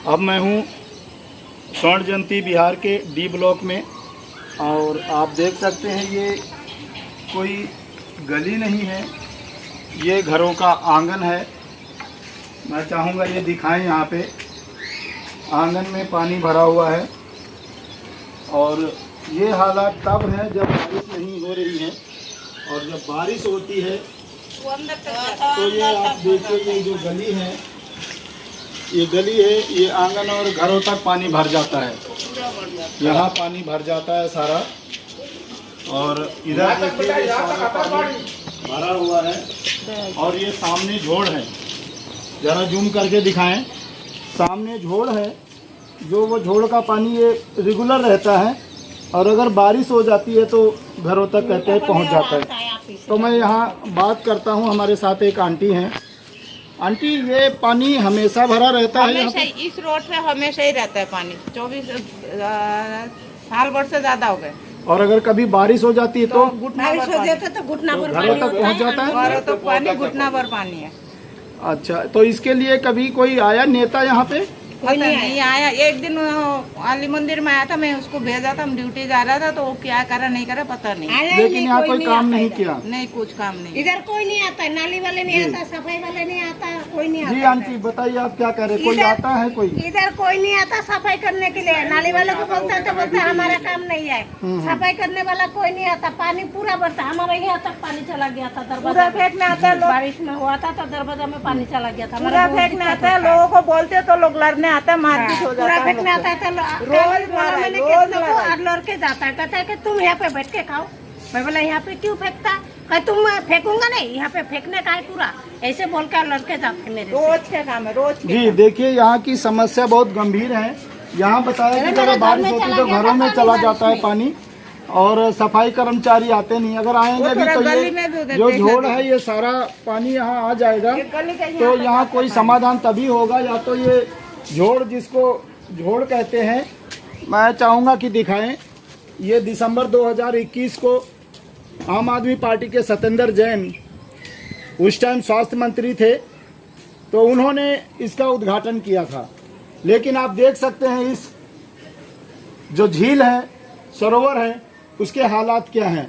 अब मैं हूँ स्वर्ण जयंती बिहार के डी ब्लॉक में, और आप देख सकते हैं ये कोई गली नहीं है, ये घरों का आंगन है। मैं चाहूँगा ये दिखाएं, यहाँ पे आंगन में पानी भरा हुआ है, और ये हालात तब हैं जब बारिश नहीं हो रही है, और जब बारिश होती है तो ये आप देखिए, ये जो गली है, ये गली है, ये आंगन और घरों तक पानी भर जाता है। यहाँ पानी भर जाता है सारा, और इधर देखिए ये सारा पानी भरा हुआ है, और ये सामने झोड़ है, ज़रा जूम करके दिखाएं। सामने झोड़ है, जो वो झोड़ का पानी ये रेगुलर रहता है, और अगर बारिश हो जाती है तो घरों तक कहते हैं पहुँच जाता है। तो मैं यहाँ बात करता हूँ, हमारे साथ एक आंटी हैं। आंटी, ये पानी हमेशा भरा रहता है यहाँ पे? इस रोड पे हमेशा ही रहता है पानी, 24 साल भर से ज्यादा हो गए। और अगर कभी बारिश हो जाती है तो बारिश हो जाता है तो घुटना भर घरों तक पहुँच जाता है? घरों तक पानी, घुटना भर पानी है। अच्छा, तो इसके लिए कभी कोई आया नेता यहाँ पे? कोई नहीं आया। एक दिन अली मंदिर में आया था, मैं उसको भेजा था, हम ड्यूटी जा रहा था, तो वो क्या करा नहीं करा पता नहीं, लेकिन यहाँ कोई काम नहीं किया। नहीं, कुछ काम नहीं। इधर कोई नहीं आता, नाली वाले नहीं आता, सफाई वाले नहीं आता, कोई नहीं आता। जी आंटी बताइए, आप क्या कह रहे हैं? कोई आता है? कोई इधर कोई नहीं आता सफाई करने के लिए। नाली वाले को बोलता है तो बोलता है हमारा काम नहीं है। सफाई करने वाला कोई नहीं आता। पानी पूरा भरता, हमारे यहाँ तक पानी चला गया था, दरवाजा फेंकने आता है। बारिश में हुआ था तो दरवाजा में पानी चला गया था। पूरा फेंकने आता है, लोगों को बोलते तो लोग लड़ने आता है, मारपीट हो जाता है। फेंकने आता है तो रोज लड़के जाता है, कहता है कि तुम यहाँ पे बैठ के खाओ। मैं बोला यहाँ पे क्यों फेंकता? कहीं तुम फेंकूंगा नहीं, यहाँ पे फेंकने का है पूरा, ऐसे बोल कर लड़के जाते मेरे। रोज के काम है, रोज। जी देखिए, यहाँ की समस्या बहुत गंभीर है। यहाँ बताया कि अगर बारिश होती तो घरों में चला जाता है पानी, और सफाई कर्मचारी आते नहीं। अगर आएंगे भी तो ये जो झोड़ है, ये सारा पानी यहाँ आ जाएगा। तो यहाँ कोई समाधान तभी होगा, या तो ये झोड़, जिसको झोड़ कहते हैं, मैं चाहूँगा कि दिखाएं। ये दिसंबर 2021 को आम आदमी पार्टी के सत्येंद्र जैन उस टाइम स्वास्थ्य मंत्री थे, तो उन्होंने इसका उद्घाटन किया था। लेकिन आप देख सकते हैं इस जो झील है, सरोवर है, उसके हालात क्या हैं।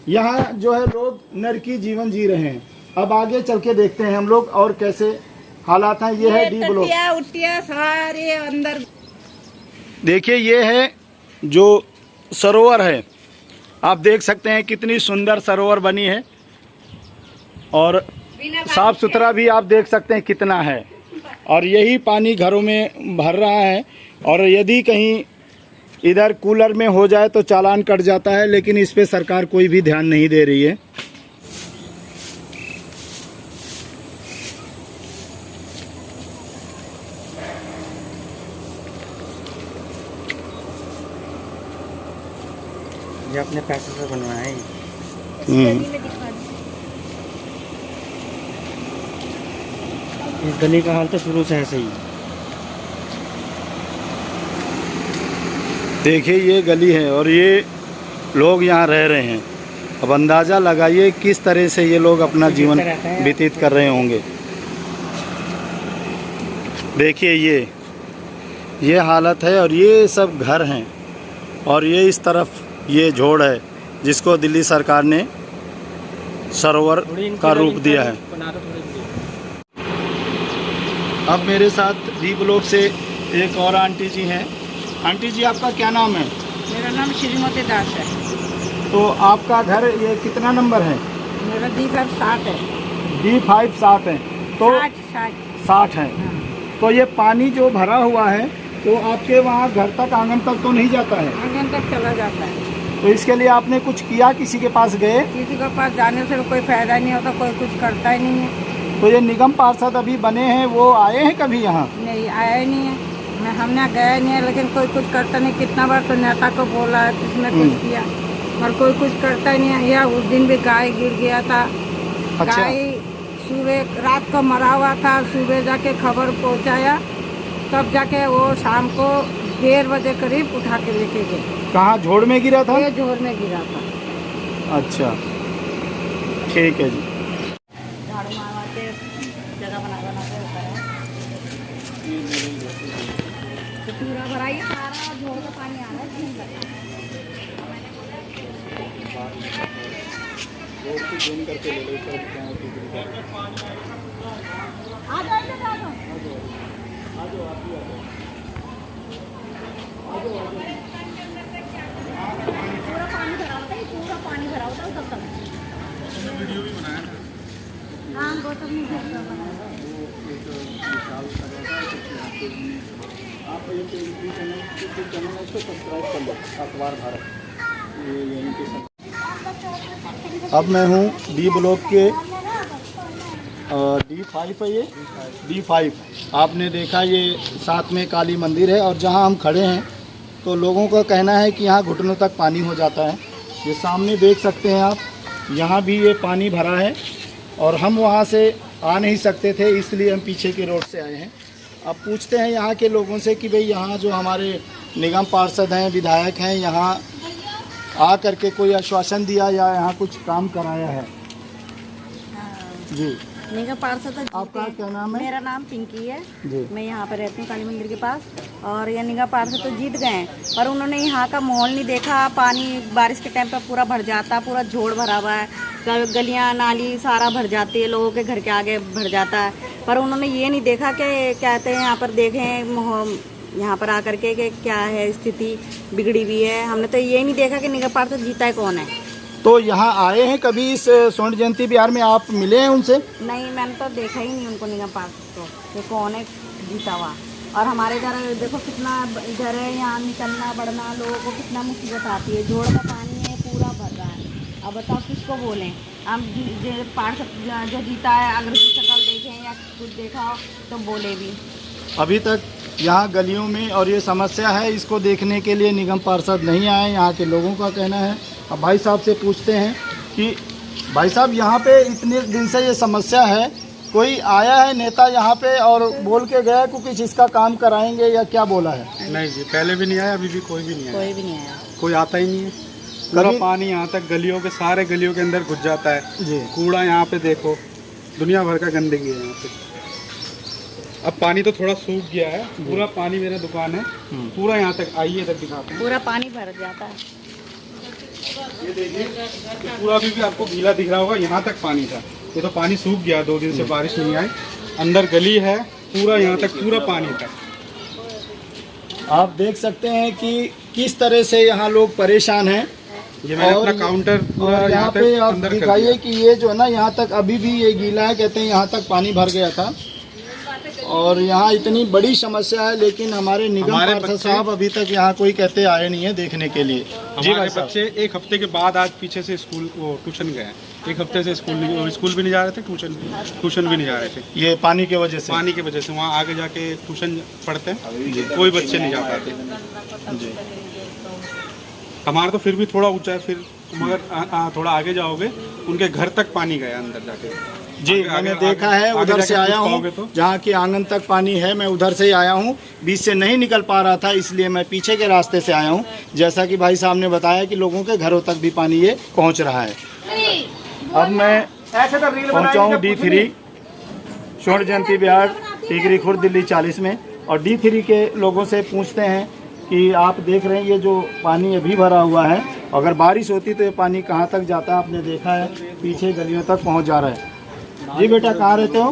यहाँ जो है लोग नरकी जीवन जी रहे हैं। अब आगे चल के देखते हैं हम लोग और कैसे हालात हैं। ये है डी ब्लॉक। उटिया सारे अंदर देखिए, ये है जो सरोवर है, आप देख सकते हैं कितनी सुंदर सरोवर बनी है, और साफ सुथरा भी आप देख सकते हैं कितना है। और यही पानी घरों में भर रहा है, और यदि कहीं इधर कूलर में हो जाए तो चालान कट जाता है, लेकिन इस पे सरकार कोई भी ध्यान नहीं दे रही है। ये अपने पैसे से बनवाया है। इस गली का हाल तो शुरू से ऐसे ही। देखिए, ये गली है और ये लोग यहाँ रह रहे हैं। अब अंदाज़ा लगाइए किस तरह से ये लोग अपना जीवन व्यतीत कर रहे होंगे। देखिए, ये हालत है, और ये सब घर हैं, और ये इस तरफ ये झोड़ है, जिसको दिल्ली सरकार ने सरोवर का रूप दिया है। अब मेरे साथ डी ब्लॉक से एक और आंटी जी हैं। आंटी जी, आपका क्या नाम है? मेरा नाम श्रीमती दास है। तो आपका घर ये कितना नंबर है? मेरा D5 60 है। D5 60 है, तो 60 है। तो ये पानी जो भरा हुआ है, तो आपके वहाँ घर तक, आंगन तक तो नहीं जाता है? आंगन तक चला जाता है। तो इसके लिए आपने कुछ किया? किसी के पास गए? किसी के पास जाने से कोई फायदा नहीं होता, कोई कुछ करता ही नहीं है। तो ये निगम पार्षद अभी बने हैं, वो आए हैं कभी यहाँ? नहीं, आया ही नहीं है। हमने गया नहीं है, लेकिन कोई कुछ करता नहीं। कितना बार तो नेता को बोला है, उसने कुछ किया, और कोई कुछ करता ही नहीं है। या उस दिन भी गाय गिर गया था। अच्छा। गाय सुबह रात को मरा हुआ था, सुबह जाके खबर पहुंचाया, तब जाके वो शाम को 1:30 बजे करीब उठा के लेके गए। कहाँ, झोड़ में गिरा था? ये झोड़ में गिरा था। अच्छा, ठीक है जी। झाड़ू मारवा के जगह बना के पूरा भरा, ये सारा झोड़ का पानी आ रहा है इसमें भरा। आ जाओ इधर आ जाओ। पूरा पानी भरा होता है, पूरा पानी भरा होता है तब तक। वीडियो भी बनाया था। हाँ गौतम ने वीडियो बनाया। आप ये चैनल है इसको सब्सक्राइब कर लो, अखबार भारत। ये यानी कि अब मैं हूँ डी ब्लॉक के D5 है, ये D5। आपने देखा ये साथ में काली मंदिर है और जहाँ हम खड़े हैं तो लोगों का कहना है कि यहाँ घुटनों तक पानी हो जाता है। ये सामने देख सकते हैं आप, यहाँ भी ये पानी भरा है और हम वहाँ से आ नहीं सकते थे, इसलिए हम पीछे के रोड से आए हैं। अब पूछते हैं यहाँ के लोगों से कि भाई यहाँ जो हमारे निगम पार्षद हैं, विधायक हैं, यहाँ आ करके कोई आश्वासन दिया या यहाँ कुछ काम कराया है? जी, निगम पार्षद तो आपका क्या नाम है? मेरा नाम पिंकी है जी। मैं यहाँ पर रहती हूँ काली मंदिर के पास। और ये निगम पार्षद तो जीत गए हैं, पर उन्होंने यहाँ का माहौल नहीं देखा। पानी बारिश के टाइम पर पूरा भर जाता, पूरा झोड़ भरा हुआ है, गलियाँ नाली सारा भर जाती है, लोगों के घर के आगे भर जाता है। पर उन्होंने ये नहीं देखा कि कहते हैं यहाँ पर देखें यहाँ पर आकर के कि क्या है स्थिति बिगड़ी हुई है। हमने तो ये नहीं देखा कि निगम पार्षद जीता है कौन है। तो यहाँ आए हैं कभी इस स्वर्ण जयंती बिहार में, आप मिले हैं उनसे? नहीं, मैंने तो देखा ही नहीं उनको निगम पार्षद को कि कौन है जीता हुआ। और हमारे इधर देखो कितना इधर है, यहाँ निकलना बढ़ना लोगों को कितना मुसीबत आती है। जोड़ का पानी है पूरा भर रहा है। अब बताओ किसको बोलें हम? पार्षद जो जीता है अगर उसकी शक्ल देखें या कुछ देखा हो तो बोले भी। अभी तक यहाँ गलियों में और ये समस्या है, इसको देखने के लिए निगम पार्षद नहीं आए, यहाँ के लोगों का कहना है। अब भाई साहब से पूछते हैं कि भाई साहब यहाँ पे इतने दिन से ये समस्या है, कोई आया है नेता यहाँ पे और बोल के गया कि कुछ इसका काम कराएंगे या क्या बोला है? नहीं जी, पहले भी नहीं आया, अभी भी कोई भी नहीं आया। कोई भी नहीं आया, कोई आता ही नहीं है। पूरा पानी यहाँ तक गलियों के सारे गलियों के अंदर घुस जाता है जी। कूड़ा यहाँ पे देखो, दुनिया भर का गंदगी है यहाँ पे। अब पानी तो थोड़ा सूख गया है, पूरा पानी मेरा दुकान है पूरा यहाँ तक, आइए तक दिखाते हैं। पूरा पानी भर जाता है। ये देखिए, ये पूरा भी आपको गीला दिख रहा होगा, यहाँ तक पानी था। ये तो पानी सूख गया, 2 दिन से बारिश नहीं आई। अंदर गली है पूरा, यहाँ तक पूरा पानी था। आप देख सकते हैं कि किस तरह से यहाँ लोग परेशान हैं। ये मैंने अपना काउंटर पूरा और यहाँ पे आप दिखाइए कि ये जो है ना, यहाँ तक अभी भी ये गीला है, कहते हैं यहाँ तक पानी भर गया था। और यहाँ इतनी बड़ी समस्या है, लेकिन हमारे निगम पार्षद साहब अभी तक यहाँ कोई कहते आए नहीं है देखने के लिए। जी हमारे बच्चे 1 हफ्ते के बाद आज पीछे से स्कूल वो ट्यूशन गए हैं। 1 हफ्ते से स्कूल भी नहीं जा रहे थे, ट्यूशन भी नहीं जा रहे थे। ये पानी की वजह से? पानी की वजह से वहाँ आगे जाके ट्यूशन पढ़ते हैं, कोई बच्चे नहीं जा पाते जी। हमारा तो फिर भी थोड़ा ऊंचा है, फिर मगर थोड़ा आगे जाओगे उनके घर तक पानी गया अंदर जाके। जी, मैंने देखा है, उधर से आया हूँ तो? जहाँ की आंगन तक पानी है, मैं उधर से ही आया हूँ। बीच से नहीं निकल पा रहा था, इसलिए मैं पीछे के रास्ते से आया हूँ। जैसा कि भाई साहब ने बताया कि लोगों के घरों तक भी पानी ये पहुँच रहा है। अब मैं पहुँचा हूँ D3 स्वर्ण जयंती बिहार, टिकरी खुर्द, दिल्ली 40 में। और D3 के लोगों से पूछते हैं कि आप देख रहे हैं ये जो पानी अभी भरा हुआ है, अगर बारिश होती तो ये पानी कहाँ तक जाता? आपने देखा है पीछे गलियों तक पहुँच जा रहा है। जी बेटा, कहाँ रहते हो?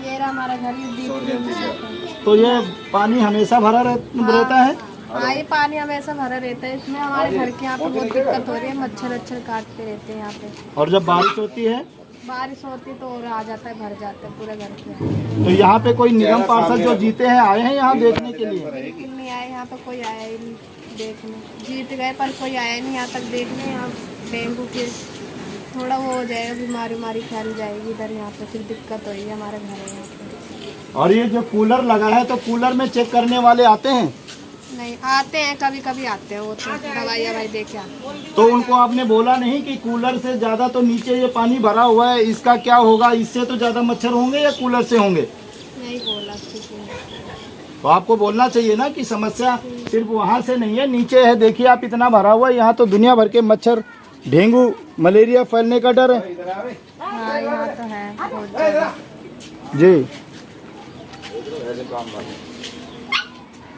ये हमारा घर ही। तो ये पानी हमेशा भरा रहता है? हाँ, ये पानी हमेशा भरा रहता है। इसमें हमारे घर के यहाँ पे बहुत दिक्कत हो रही है, मच्छर काटते रहते हैं यहाँ पे। और जब बारिश होती है? बारिश होती तो और आ जाता है, भर जाता है पूरे घर के। तो यहाँ पे कोई निगम पार्षद जो जीते हैं आए हैं यहाँ देखने के लिए? बिल्कुल नहीं आए, यहाँ पे कोई आया ही नहीं देखने। जीत गए पर कोई आया नहीं यहाँ तक देखने। यहाँ डेंगू के थोड़ा वो हो जाएगा, बीमारी फैल जाएगी इधर, यहाँ पे फिर दिक्कत होगी। हमारे घर है यहाँ पे। और ये जो कूलर लगा है, तो कूलर में चेक करने वाले आते हैं? नहीं आते हैं, कभी कभी आते हैं, वो तो दवाई देके आते हैं। तो उनको आपने बोला नहीं कि कूलर से ज़्यादा तो नीचे ये पानी भरा हुआ है, इसका क्या होगा? इससे तो ज़्यादा मच्छर होंगे या कूलर से होंगे? नहीं बोला किसी ने। तो आपको बोलना चाहिए ना कि समस्या सिर्फ वहाँ से नहीं है, नीचे है। देखिए आप, इतना भरा हुआ है, यहाँ तो दुनिया भर के मच्छर, डेंगू, मलेरिया फैलने का डर है। हाँ, यहाँ तो है बहुत ज़्यादा। जी।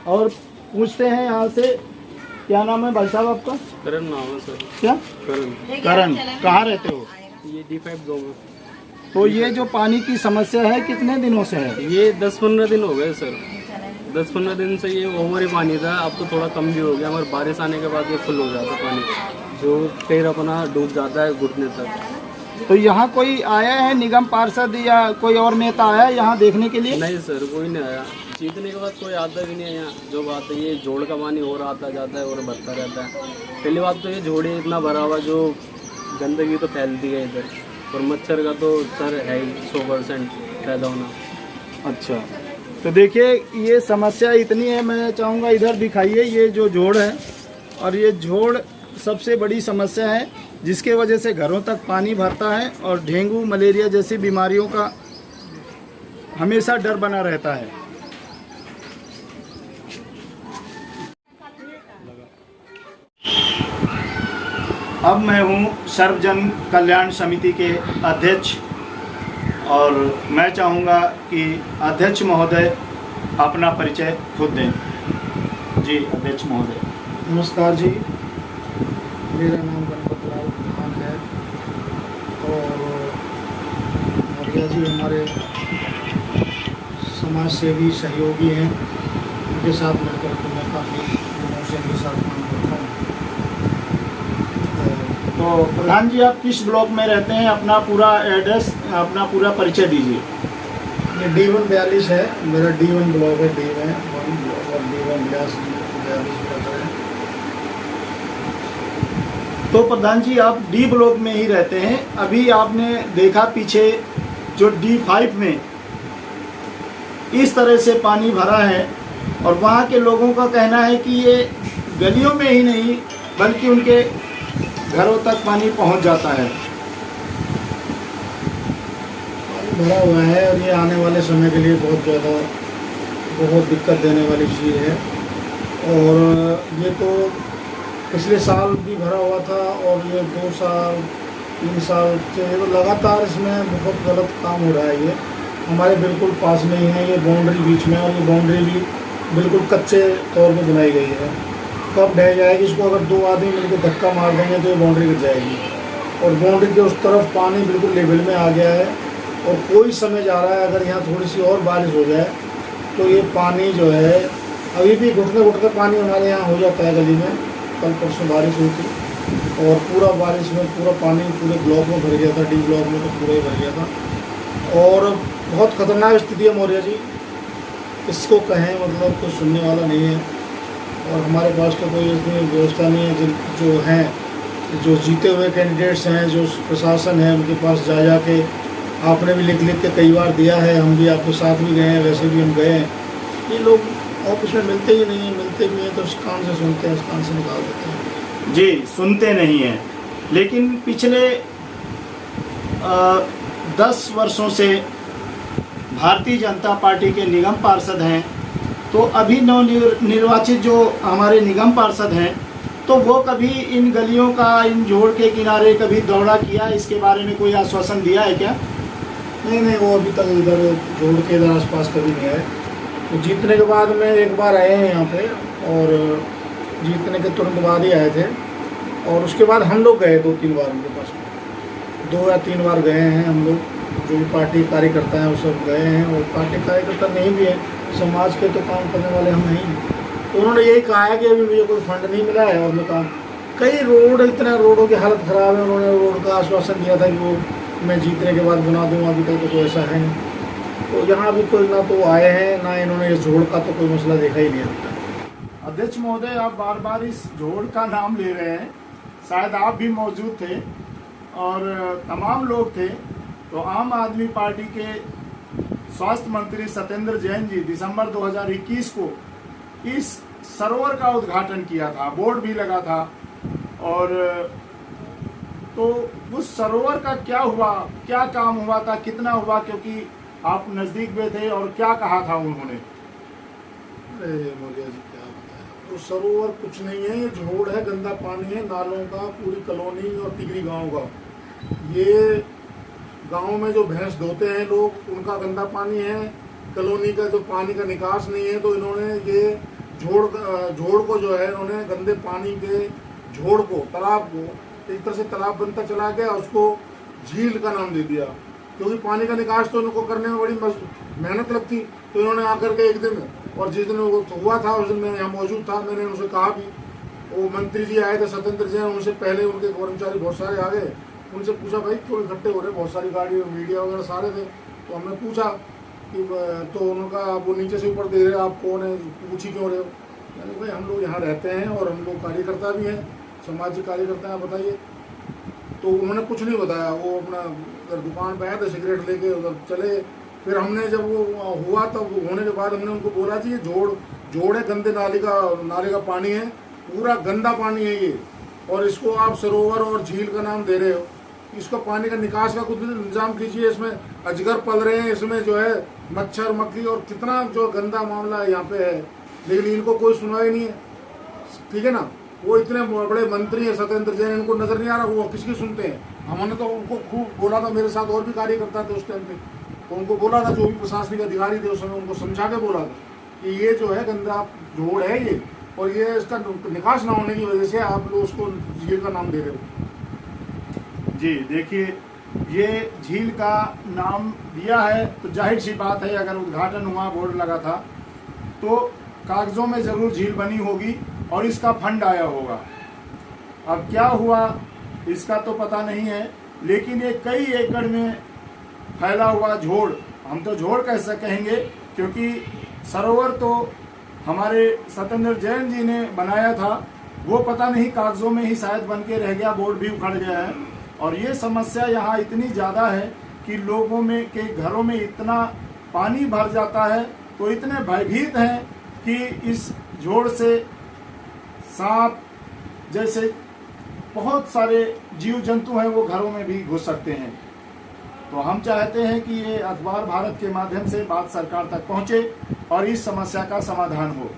और पूछते हैं यहाँ से, क्या नाम है भाई साहब आपका? करण नाम है सर। क्या? करण। करण, कहाँ रहते हो? ये D5 गाँव में। तो ये जो पानी की समस्या है कितने दिनों से है? ये 10-15 दिन हो गए सर। 10-15 दिन से ये ओवर ही पानी था, अब तो थोड़ा कम भी हो गया, मगर बारिश आने के बाद ये फुल हो जाता पानी, जो पैर अपना डूब जाता है घुटने तक। तो यहाँ कोई आया है निगम पार्षद या कोई और नेता आया है यहाँ देखने के लिए? नहीं सर, कोई नहीं आया। जीतने के बाद कोई आता भी नहीं है यहाँ। जो बात है, ये जोड़ का पानी और आता जाता है और बढ़ता रहता है। पहली बात तो ये जोड़े इतना भरा हुआ, जो गंदगी तो फैलती है इधर, और मच्छर का तो सर है ही 100% पैदा होना। अच्छा, तो देखिए ये समस्या इतनी है, मैं चाहूँगा इधर दिखाइए, ये जो जोड़ है, और ये जोड़ सबसे बड़ी समस्या है जिसके वजह से घरों तक पानी भरता है और डेंगू मलेरिया जैसी बीमारियों का हमेशा डर बना रहता है। अब मैं हूँ सर्वजन कल्याण समिति के अध्यक्ष, और मैं चाहूँगा कि अध्यक्ष महोदय अपना परिचय खुद दें। जी अध्यक्ष महोदय। नमस्कार जी, मेरा नाम गणपत राव खान है और मौर्या जी हमारे समाज सेवी सहयोगी हैं। उनके साथ मिलकर के मैं काफ़ी दिनों से इनके साथ काम करता हूँ। तो प्रधान जी, आप किस ब्लॉक में रहते हैं? अपना पूरा एड्रेस, अपना पूरा परिचय दीजिए। ये D1 42 है, मेरा D1 ब्लॉक है, D1 ब्लॉक और D1 42 ब्लॉक है। तो प्रधान जी, आप डी ब्लॉक में ही रहते हैं। अभी आपने देखा पीछे जो D5 में इस तरह से पानी भरा है, और वहाँ के लोगों का कहना है कि ये गलियों में ही नहीं बल्कि उनके घरों तक पानी पहुँच जाता है। पानी भरा हुआ है और ये आने वाले समय के लिए बहुत दिक्कत देने वाली चीज़ है। और ये तो पिछले साल भी भरा हुआ था, और ये 2 साल 3 साल से ये तो लगातार इसमें बहुत गलत काम हो रहा है। ये हमारे बिल्कुल पास में ही है, ये बाउंड्री बीच में, और ये बाउंड्री भी बिल्कुल कच्चे तौर पे बनाई गई है। कब ढह जाएगी इसको, अगर 2 आदमी मिलकर धक्का मार देंगे तो ये बाउंड्री गिर जाएगी। और बाउंड्री के उस तरफ पानी बिल्कुल लेवल में आ गया है, और कोई समय जा रहा है, अगर यहाँ थोड़ी सी और बारिश हो जाए तो ये पानी जो है, अभी भी घुटने पानी हमारे यहाँ हो जाता है गली में। कल परसों बारिश हुई थी और पूरा बारिश में पूरा पानी पूरे ब्लॉक में भर गया था, D ब्लॉक में तो पूरा ही भर गया था। और बहुत ख़तरनाक स्थिति है मौर्या जी, इसको कहें मतलब कोई सुनने वाला नहीं है। और हमारे पास तो कोई इसमें व्यवस्था नहीं है। जो हैं, जो जीते हुए कैंडिडेट्स हैं, जो प्रशासन है, उनके पास जा के आपने भी लिख के कई बार दिया है, हम भी आपके साथ भी गए हैं, वैसे भी हम गए हैं। ये लोग ऑफिस में मिलते ही नहीं हैं, मिलते भी हैं तो इस कान से सुनते हैं, इस कान से निकाल देते हैं। जी, सुनते नहीं हैं। लेकिन पिछले 10 वर्षों से भारतीय जनता पार्टी के निगम पार्षद हैं, तो अभी नवनिर्वाचित जो हमारे निगम पार्षद हैं, तो वो कभी इन गलियों का, इन जोड़ के किनारे कभी दौरा किया? इसके बारे में कोई आश्वासन दिया है क्या? नहीं, वो अभी तक इधर जोड़ के इधर आसपास कभी नहीं आए। तो जीतने के बाद में एक बार आए हैं यहाँ पे, और जीतने के तुरंत बाद ही आए थे, और उसके बाद हम लोग गए 2-3 बार उनके पास, 2 या 3 बार गए हैं हम लोग। जो भी पार्टी कार्यकर्ता हैं वो सब गए हैं, और पार्टी कार्यकर्ता नहीं भी है, समाज के तो काम करने वाले हम नहीं। तो उन्होंने यही कहा है कि अभी मुझे कोई फंड नहीं मिला है, और मैं काम कई रोड, इतना रोडों की हालत ख़राब है, उन्होंने रोड का आश्वासन दिया था कि वो मैं जीतने के बाद बना दूँगा, अभी तक तो कोई ऐसा है नहीं। तो यहाँ भी कोई ना तो आए हैं, ना इन्होंने इस जोड़ का तो कोई मसला देखा ही नहीं अभी तक। अध्यक्ष महोदय, आप बार बार इस जोड़ का नाम ले रहे हैं, शायद आप भी मौजूद थे और तमाम लोग थे। तो आम आदमी पार्टी के स्वास्थ्य मंत्री सत्येंद्र जैन जी दिसंबर 2021 को इस सरोवर का उद्घाटन किया था, बोर्ड भी लगा था। और तो उस सरोवर का क्या हुआ, क्या काम हुआ था, कितना हुआ, क्योंकि आप नज़दीक में थे, और क्या कहा था उन्होंने? अरे मौर्या जी, क्या बताया, तो सरोवर कुछ नहीं है, ये जोड़ है, गंदा पानी है नालों का, पूरी कॉलोनी और टिगरी गांव का। ये गांव में जो भैंस धोते हैं लोग, उनका गंदा पानी है। कॉलोनी का जो पानी का निकास नहीं है, तो इन्होंने ये झोड़ को जो है इन्होंने गंदे पानी के झोड़ को, तालाब को, एक तरह से तालाब बनता चला गया, उसको झील का नाम दे दिया, क्योंकि पानी का निकास तो इनको करने में बड़ी मेहनत लगती। तो इन्होंने आकर के एक दिन, और जिस दिन वो हुआ था उस दिन मैं यहाँ मौजूद था, मैंने उनसे कहा भी, वो मंत्री जी आए थे सत्येंद्र जैन, उनसे पहले उनके कर्मचारी बहुत सारे आ गए, उनसे पूछा भाई क्यों इकट्ठे हो रहे, बहुत सारी गाड़ी मीडिया वगैरह सारे थे। तो हमने पूछा कि तो उनका वो नीचे से ऊपर दे रहे, आप कौन है, पूछ ही क्यों रहे हो। मैंने भाई हम लोग यहाँ रहते हैं और हम लोग कार्यकर्ता भी हैं, सामाजिक कार्यकर्ता हैं, बताइए। तो उन्होंने कुछ नहीं बताया, वो अपना उधर दुकान पे आए थे, सिगरेट लेके उधर चले। फिर हमने जब वो हुआ तब होने के बाद हमने उनको बोला जी ये जोड़ है, गंदे नाले का पानी है, पूरा गंदा पानी है ये, और इसको आप सरोवर और झील का नाम दे रहे हो, इसको पानी का निकास का कुछ इंतजाम कीजिए। इसमें अजगर पल रहे हैं, इसमें जो है मच्छर मक्खी और कितना जो गंदा मामला है यहाँ पे है, लेकिन इनको कोई सुनवाई नहीं है, ठीक है ना। वो इतने बड़े मंत्री हैं सत्येंद्र जैन, इनको नजर नहीं आ रहा, वो किसकी सुनते हैं। हमने तो उनको खूब बोला था, मेरे साथ और भी कार्यकर्ता थे उस टाइम पे, तो उनको बोला था, जो भी प्रशासनिक अधिकारी थे उस समय, उनको समझा के बोला था कि ये जो है गंदा झोड़ है ये, और ये इसका निकास ना होने की वजह से आप लोग उसको झील का नाम दे रहे हो। जी देखिए, ये झील का नाम दिया है तो जाहिर सी बात है, अगर उद्घाटन हुआ, बोर्ड लगा था, तो कागजों में ज़रूर झील बनी होगी और इसका फंड आया होगा। अब क्या हुआ इसका तो पता नहीं है, लेकिन ये कई एकड़ में फैला हुआ झोड़, हम तो झोड़ कैसे कहेंगे, क्योंकि सरोवर तो हमारे सत्येंद्र जैन जी ने बनाया था, वो पता नहीं कागजों में ही शायद बन के रह गया, बोर्ड भी उखड़ गया है। और ये समस्या यहाँ इतनी ज़्यादा है कि लोगों में के घरों में इतना पानी भर जाता है, तो इतने भयभीत हैं कि इस झोड़ से सांप जैसे बहुत सारे जीव जंतु हैं वो घरों में भी घुस सकते हैं। तो हम चाहते हैं कि ये अखबार भारत के माध्यम से बात सरकार तक पहुंचे और इस समस्या का समाधान हो।